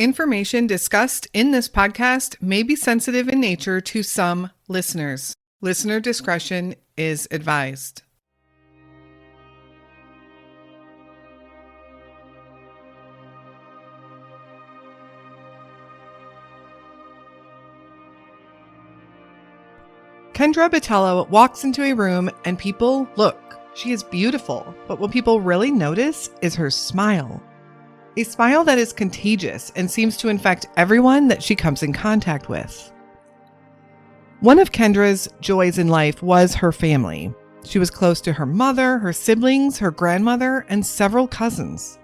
Information discussed in this podcast may be sensitive in nature to some listeners. Listener discretion is advised. Kendra Battelo walks into a room and people look. She is beautiful, but what people really notice is her smile. A smile that is contagious and seems to infect everyone that she comes in contact with. One of Kendra's joys in life was her family. She was close to her mother, her siblings, her grandmother, and several cousins.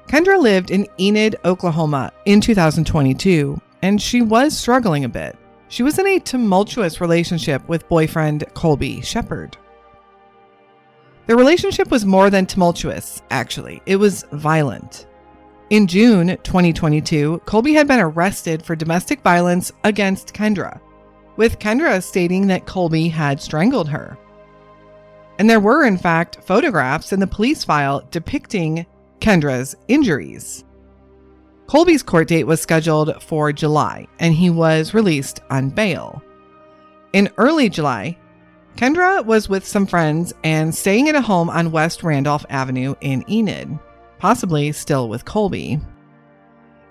Kendra lived in Enid, Oklahoma in 2022, and she was struggling a bit. She was in a tumultuous relationship with boyfriend Colby Shepard. Their relationship was more than tumultuous, actually. It was violent. In June 2022, Colby had been arrested for domestic violence against Kendra, with Kendra stating that Colby had strangled her. And there were, in fact, photographs in the police file depicting Kendra's injuries. Colby's court date was scheduled for July, and he was released on bail. In early July, Kendra was with some friends and staying at a home on West Randolph Avenue in Enid, possibly still with Colby.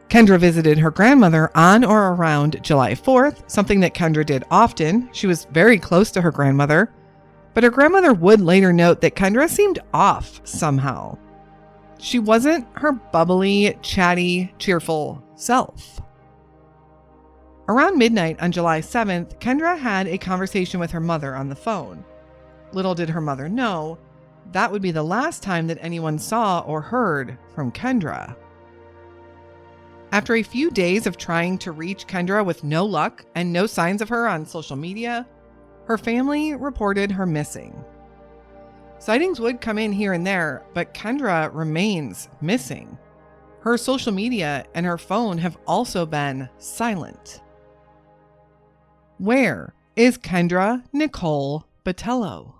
Kendra visited her grandmother on or around July 4th, something that Kendra did often. She was very close to her grandmother, but her grandmother would later note that Kendra seemed off somehow. She wasn't her bubbly, chatty, cheerful self. Around midnight on July 7th, Kendra had a conversation with her mother on the phone. Little did her mother know, that would be the last time that anyone saw or heard from Kendra. After a few days of trying to reach Kendra with no luck and no signs of her on social media, her family reported her missing. Sightings would come in here and there, but Kendra remains missing. Her social media and her phone have also been silent. Where is Kendra Nicole Battelo?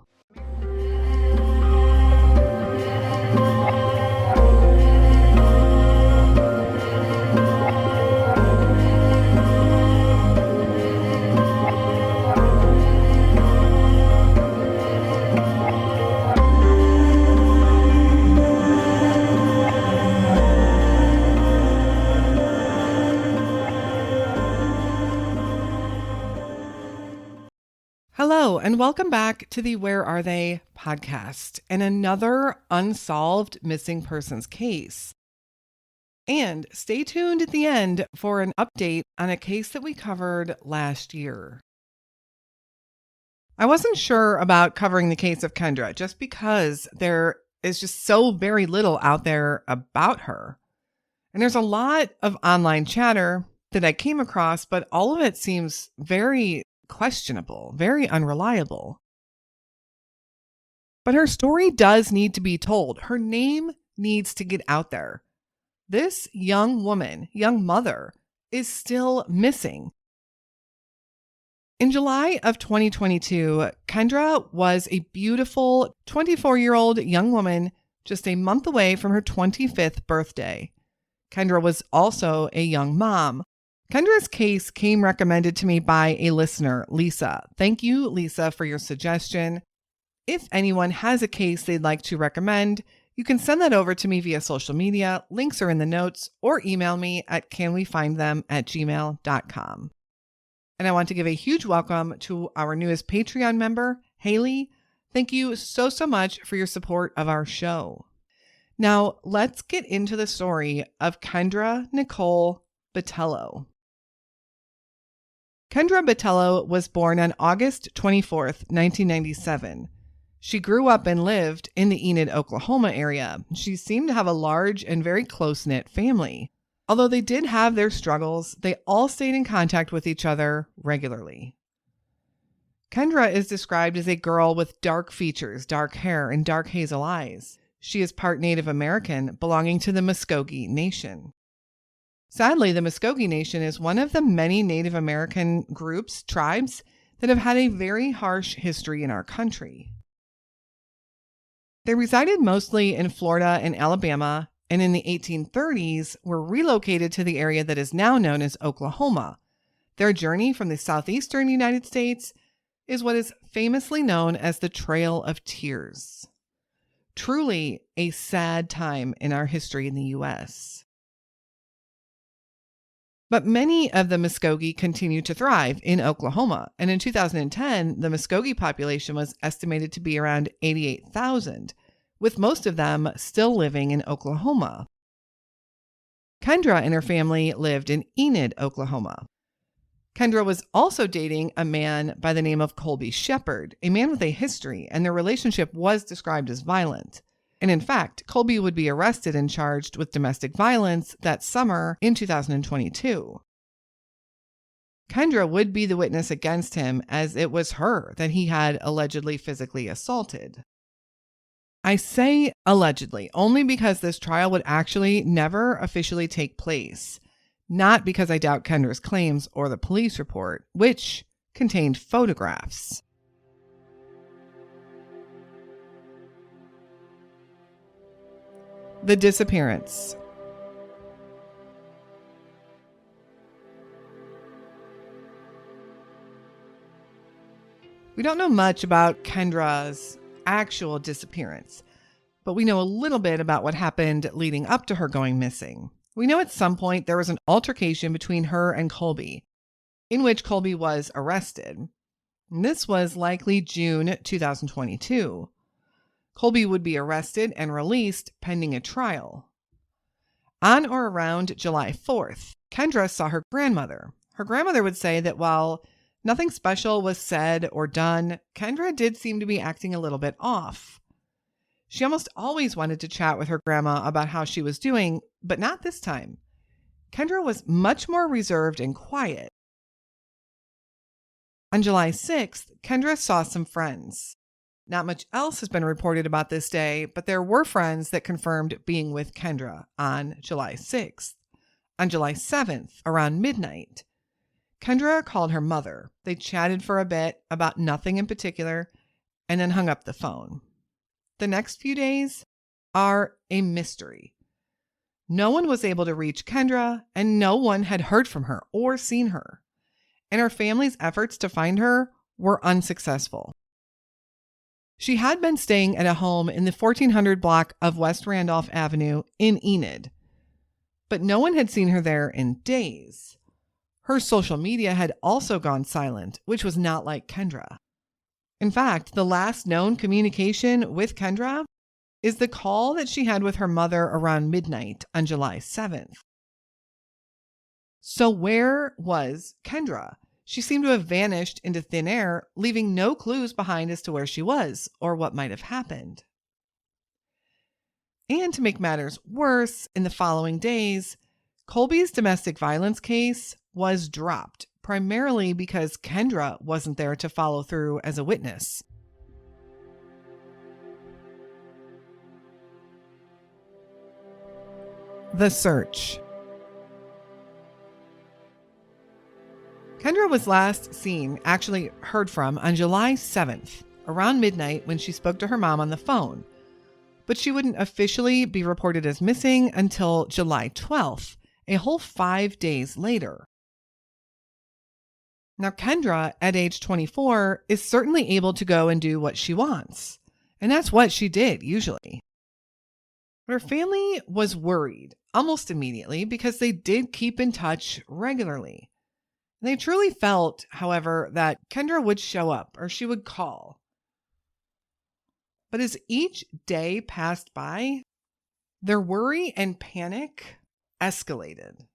Hello, and welcome back to the Where Are They podcast and another unsolved missing persons case. And stay tuned at the end for an update on a case that we covered last year. I wasn't sure about covering the case of Kendra just because there is just so very little out there about her. And there's a lot of online chatter that I came across, but all of it seems very questionable, very unreliable. But her story does need to be told. Her name needs to get out there. This young woman, young mother, is still missing. In July of 2022, Kendra was a beautiful 24-year-old young woman just a month away from her 25th birthday. Kendra was also a young mom. Kendra's case came recommended to me by a listener, Lisa. Thank you, Lisa, for your suggestion. If anyone has a case they'd like to recommend, you can send that over to me via social media. Links are in the notes, or email me at canwefindthem@gmail.com. And I want to give a huge welcome to our newest Patreon member, Haley. Thank you so much for your support of our show. Now, let's get into the story of Kendra Nicole Battelo. Kendra Battelo was born on August 24th, 1997. She grew up and lived in the Enid, Oklahoma area. She seemed to have a large and very close-knit family. Although they did have their struggles, they all stayed in contact with each other regularly. Kendra is described as a girl with dark features, dark hair, and dark hazel eyes. She is part Native American, belonging to the Muskogee Nation. Sadly, the Muskogee Nation is one of the many Native American groups, tribes, that have had a very harsh history in our country. They resided mostly in Florida and Alabama, and in the 1830s were relocated to the area that is now known as Oklahoma. Their journey from the southeastern United States is what is famously known as the Trail of Tears. Truly a sad time in our history in the U.S. But many of the Muskogee continue to thrive in Oklahoma, and in 2010, the Muskogee population was estimated to be around 88,000, with most of them still living in Oklahoma. Kendra and her family lived in Enid, Oklahoma. Kendra was also dating a man by the name of Colby Shepard, a man with a history, and their relationship was described as violent. And in fact, Colby would be arrested and charged with domestic violence that summer in 2022. Kendra would be the witness against him, as it was her that he had allegedly physically assaulted. I say allegedly only because this trial would actually never officially take place. Not because I doubt Kendra's claims or the police report, which contained photographs. The disappearance. We don't know much about Kendra's actual disappearance, but we know a little bit about what happened leading up to her going missing. We know at some point there was an altercation between her and Colby, in which Colby was arrested. And this was likely June 2022. Colby would be arrested and released pending a trial. On or around July 4th, Kendra saw her grandmother. Her grandmother would say that while nothing special was said or done, Kendra did seem to be acting a little bit off. She almost always wanted to chat with her grandma about how she was doing, but not this time. Kendra was much more reserved and quiet. On July 6th, Kendra saw some friends. Not much else has been reported about this day, but there were friends that confirmed being with Kendra on July 6th. On July 7th, around midnight, Kendra called her mother. They chatted for a bit about nothing in particular and then hung up the phone. The next few days are a mystery. No one was able to reach Kendra, and no one had heard from her or seen her. And her family's efforts to find her were unsuccessful. She had been staying at a home in the 1400 block of West Randolph Avenue in Enid, but no one had seen her there in days. Her social media had also gone silent, which was not like Kendra. In fact, the last known communication with Kendra is the call that she had with her mother around midnight on July 7th. So where was Kendra? She seemed to have vanished into thin air, leaving no clues behind as to where she was or what might have happened. And to make matters worse, in the following days, Colby's domestic violence case was dropped, primarily because Kendra wasn't there to follow through as a witness. The search. Kendra was last seen, actually heard from, on July 7th, around midnight when she spoke to her mom on the phone. But she wouldn't officially be reported as missing until July 12th, a whole 5 days later. Now, Kendra, at age 24, is certainly able to go and do what she wants. And that's what she did, usually. But her family was worried almost immediately because they did keep in touch regularly. They truly felt, however, that Kendra would show up or she would call. But as each day passed by, their worry and panic escalated.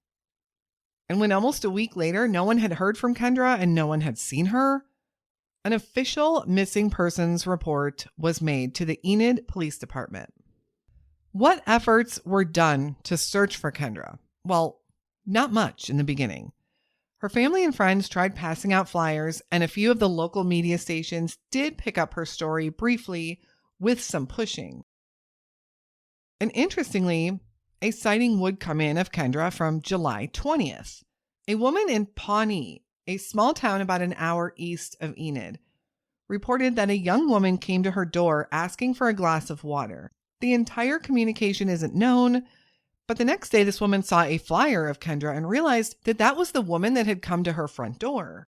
And when almost a week later, no one had heard from Kendra and no one had seen her, an official missing persons report was made to the Enid Police Department. What efforts were done to search for Kendra? Well, not much in the beginning. Her family and friends tried passing out flyers, and a few of the local media stations did pick up her story briefly with some pushing. And interestingly, a sighting would come in of Kendra from July 20th. A woman in Pawnee, a small town about an hour east of Enid, reported that a young woman came to her door asking for a glass of water. The entire communication isn't known, But the next day, this woman saw a flyer of Kendra and realized that that was the woman that had come to her front door.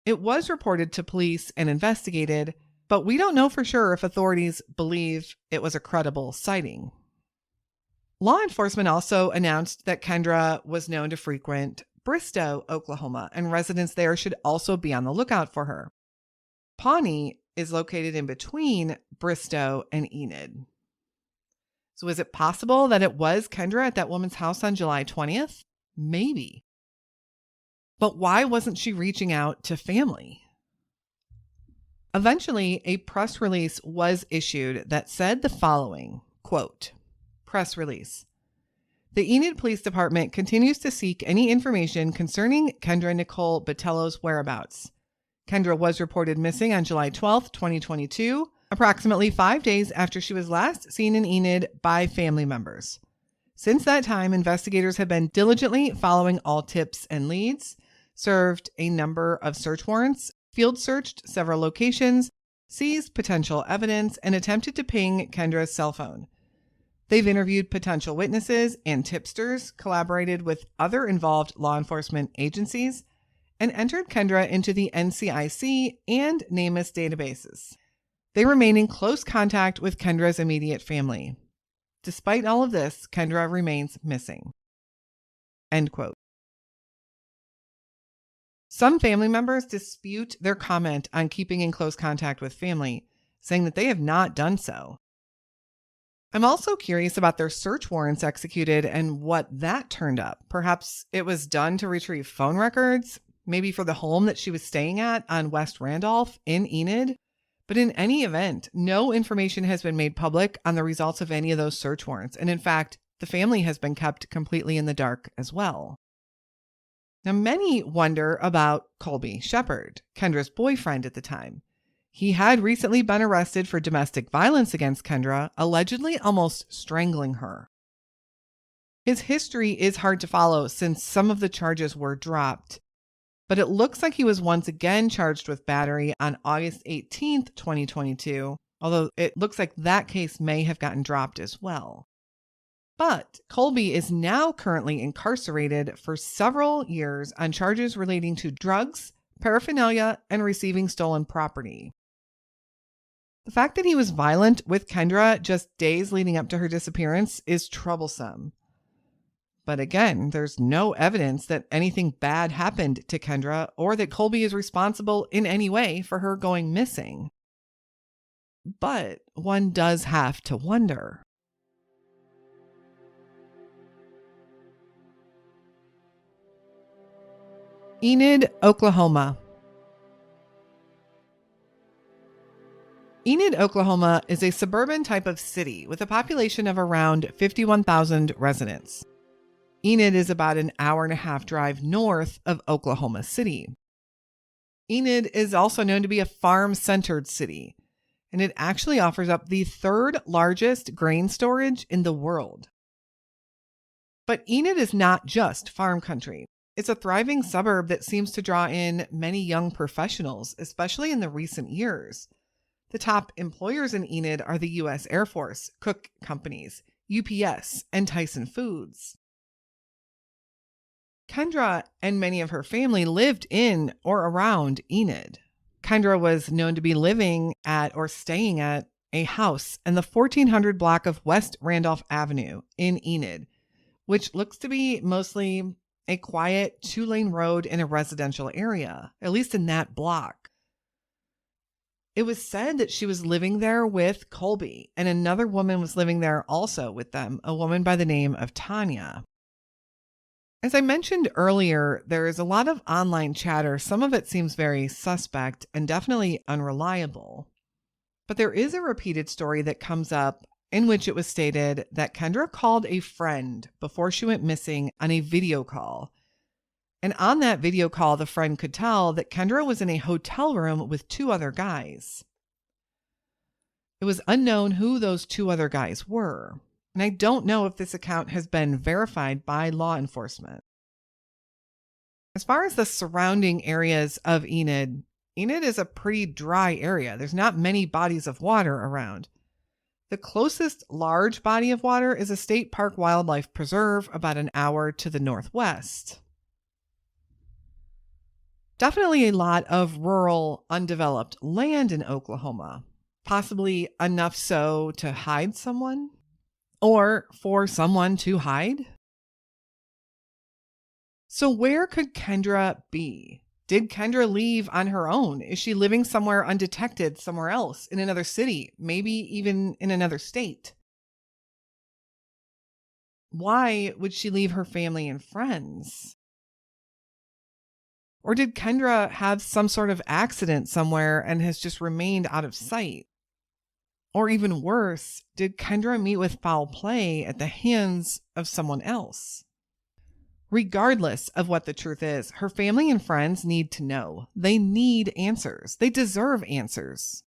It was reported to police and investigated, but we don't know for sure if authorities believe it was a credible sighting. Law enforcement also announced that Kendra was known to frequent Bristow, Oklahoma, and residents there should also be on the lookout for her. Pawnee is located in between Bristow and Enid. So is it possible that it was Kendra at that woman's house on July 20th? Maybe. But why wasn't she reaching out to family? Eventually, a press release was issued that said the following, quote, press release. The Enid Police Department continues to seek any information concerning Kendra Nicole Battelo's whereabouts. Kendra was reported missing on July 12, 2022, approximately 5 days after she was last seen in Enid by family members. Since that time, investigators have been diligently following all tips and leads, served a number of search warrants, field searched several locations, seized potential evidence, and attempted to ping Kendra's cell phone. They've interviewed potential witnesses and tipsters, collaborated with other involved law enforcement agencies, and entered Kendra into the NCIC and NamUs databases. They remain in close contact with Kendra's immediate family. Despite all of this, Kendra remains missing. End quote. Some family members dispute their comment on keeping in close contact with family, saying that they have not done so. I'm also curious about their search warrants executed and what that turned up. Perhaps it was done to retrieve phone records, maybe for the home that she was staying at on West Randolph in Enid. But in any event, no information has been made public on the results of any of those search warrants. And in fact, the family has been kept completely in the dark as well. Now, many wonder about Colby Shepard, Kendra's boyfriend at the time. He had recently been arrested for domestic violence against Kendra, allegedly almost strangling her. His history is hard to follow since some of the charges were dropped, but it looks like he was once again charged with battery on August 18th, 2022, although it looks like that case may have gotten dropped as well. But Colby is now currently incarcerated for several years on charges relating to drugs, paraphernalia, and receiving stolen property. The fact that he was violent with Kendra just days leading up to her disappearance is troublesome. But again, there's no evidence that anything bad happened to Kendra or that Colby is responsible in any way for her going missing. But one does have to wonder. Enid, Oklahoma. Enid, Oklahoma is a suburban type of city with a population of around 51,000 residents. Enid is about an hour-and-a-half drive north of Oklahoma City. Enid is also known to be a farm-centered city, and it actually offers up the third largest grain storage in the world. But Enid is not just farm country. It's a thriving suburb that seems to draw in many young professionals, especially in the recent years. The top employers in Enid are the U.S. Air Force, Cook Companies, UPS, and Tyson Foods. Kendra and many of her family lived in or around Enid. Kendra was known to be living at or staying at a house in the 1400 block of West Randolph Avenue in Enid, which looks to be mostly a quiet 2-lane road in a residential area, at least in that block. It was said that she was living there with Colby, and another woman was living there also with them, a woman by the name of Tanya. As I mentioned earlier, there is a lot of online chatter. Some of it seems very suspect and definitely unreliable. But there is a repeated story that comes up in which it was stated that Kendra called a friend before she went missing on a video call. And on that video call, the friend could tell that Kendra was in a hotel room with 2 other guys. It was unknown who those 2 other guys were. And I don't know if this account has been verified by law enforcement. As far as the surrounding areas of Enid, Enid is a pretty dry area. There's not many bodies of water around. The closest large body of water is a state park wildlife preserve about an hour to the northwest. Definitely a lot of rural, undeveloped land in Oklahoma, possibly enough so to hide someone or for someone to hide. So, where could Kendra be? Did Kendra leave on her own? Is she living somewhere undetected, somewhere else, in another city, maybe even in another state? Why would she leave her family and friends? Or did Kendra have some sort of accident somewhere and has just remained out of sight? Or even worse, did Kendra meet with foul play at the hands of someone else? Regardless of what the truth is, her family and friends need to know. They need answers. They deserve answers.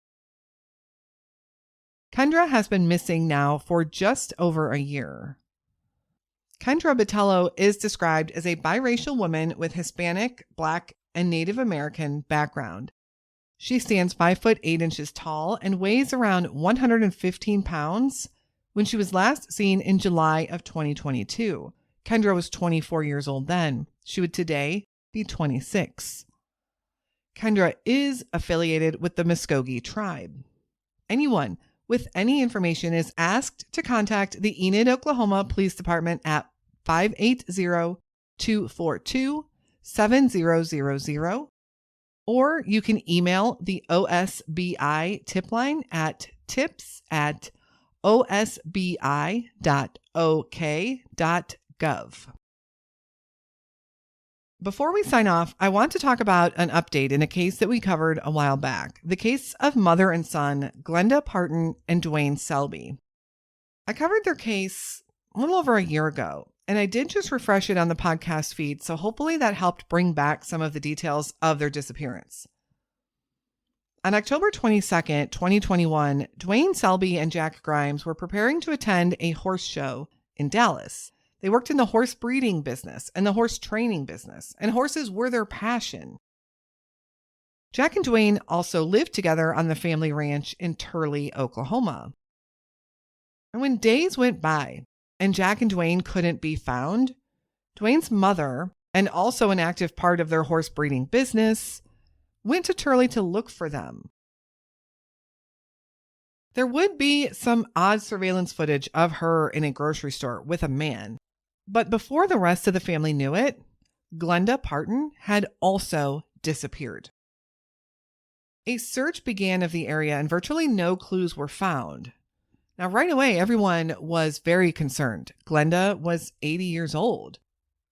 Kendra has been missing now for just over a year. Kendra Battelo is described as a biracial woman with Hispanic, Black, and Native American background. She stands 5'8" tall and weighs around 115 pounds. When she was last seen in July of 2022, Kendra was 24 years old then. She would today be 26. Kendra is affiliated with the Muskogee tribe. Anyone with any information is asked to contact the Enid Oklahoma Police Department at 580-242-7000, or you can email the OSBI tip line at tips@osbi.ok.gov. Before we sign off, I want to talk about an update in a case that we covered a while back, the case of mother and son, Glenda Parton and Dwayne Selby. I covered their case a little over a year ago, and I did just refresh it on the podcast feed, so hopefully that helped bring back some of the details of their disappearance. On October 22nd, 2021, Dwayne Selby and Jack Grimes were preparing to attend a horse show in Dallas. They worked in the horse breeding business and the horse training business, and horses were their passion. Jack and Dwayne also lived together on the family ranch in Turley, Oklahoma. And when days went by and Jack and Dwayne couldn't be found, Dwayne's mother, and also an active part of their horse breeding business, went to Turley to look for them. There would be some odd surveillance footage of her in a grocery store with a man. But before the rest of the family knew it, Glenda Parton had also disappeared. A search began of the area and virtually no clues were found. Now, right away, everyone was very concerned. Glenda was 80 years old.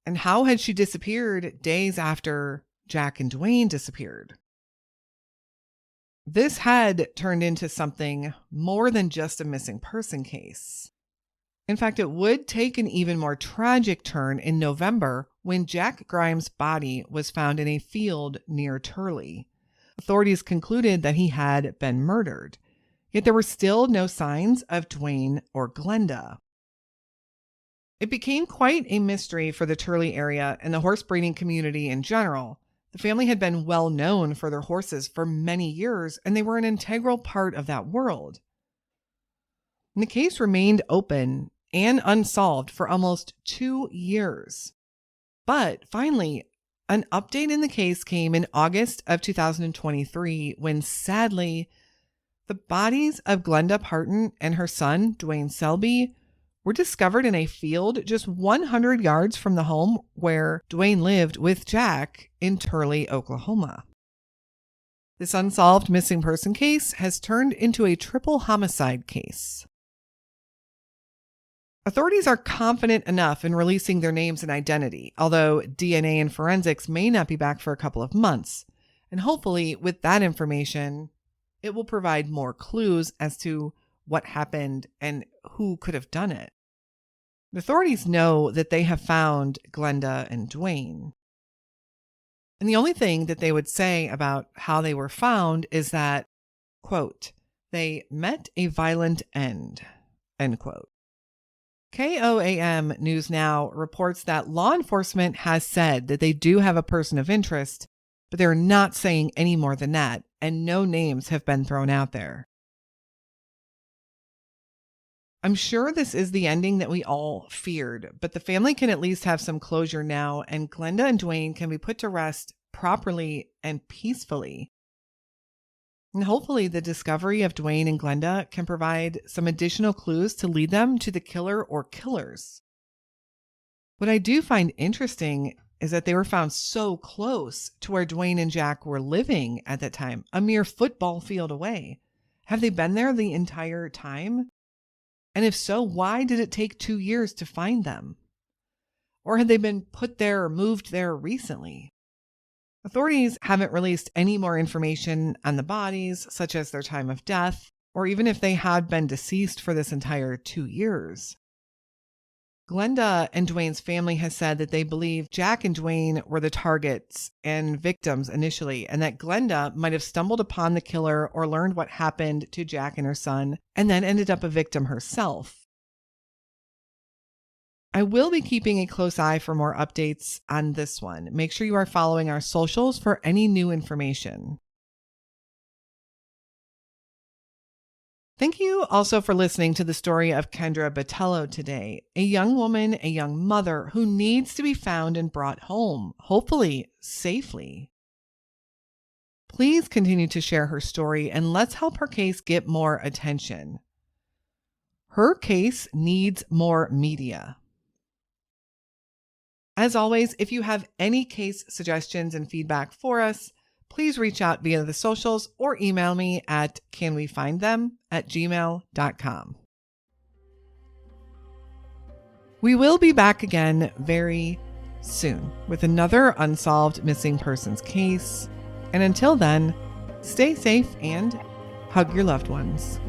And how had she disappeared days after Jack and Dwayne disappeared? This had turned into something more than just a missing person case. In fact, it would take an even more tragic turn in November when Jack Grimes' body was found in a field near Turley. Authorities concluded that he had been murdered, yet there were still no signs of Dwayne or Glenda. It became quite a mystery for the Turley area and the horse breeding community in general. The family had been well known for their horses for many years, and they were an integral part of that world. And the case remained open and unsolved for almost 2 years. But finally, an update in the case came in August of 2023 when, sadly, the bodies of Glenda Parton and her son, Dwayne Selby, were discovered in a field just 100 yards from the home where Dwayne lived with Jack in Turley, Oklahoma. This unsolved missing person case has turned into a triple homicide case. Authorities are confident enough in releasing their names and identity, although DNA and forensics may not be back for a couple of months. And hopefully, with that information, it will provide more clues as to what happened and who could have done it. The authorities know that they have found Glenda and Dwayne. And the only thing that they would say about how they were found is that, quote, they met a violent end, end quote. KOAM News Now reports that law enforcement has said that they do have a person of interest, but they're not saying any more than that, and no names have been thrown out there. I'm sure this is the ending that we all feared, but the family can at least have some closure now, and Glenda and Dwayne can be put to rest properly and peacefully. And hopefully, the discovery of Dwayne and Glenda can provide some additional clues to lead them to the killer or killers. What I do find interesting is that they were found so close to where Dwayne and Jack were living at that time, a mere football field away. Have they been there the entire time? And if so, why did it take 2 years to find them? Or had they been put there or moved there recently? Authorities haven't released any more information on the bodies, such as their time of death, or even if they had been deceased for this entire 2 years. Glenda and Dwayne's family has said that they believe Jack and Dwayne were the targets and victims initially, and that Glenda might have stumbled upon the killer or learned what happened to Jack and her son, and then ended up a victim herself. I will be keeping a close eye for more updates on this one. Make sure you are following our socials for any new information. Thank you also for listening to the story of Kendra Battelo today, a young woman, a young mother who needs to be found and brought home, hopefully safely. Please continue to share her story and let's help her case get more attention. Her case needs more media. As always, if you have any case suggestions and feedback for us, please reach out via the socials or email me at canwefindthem@gmail.com. We will be back again very soon with another unsolved missing persons case. And until then, stay safe and hug your loved ones.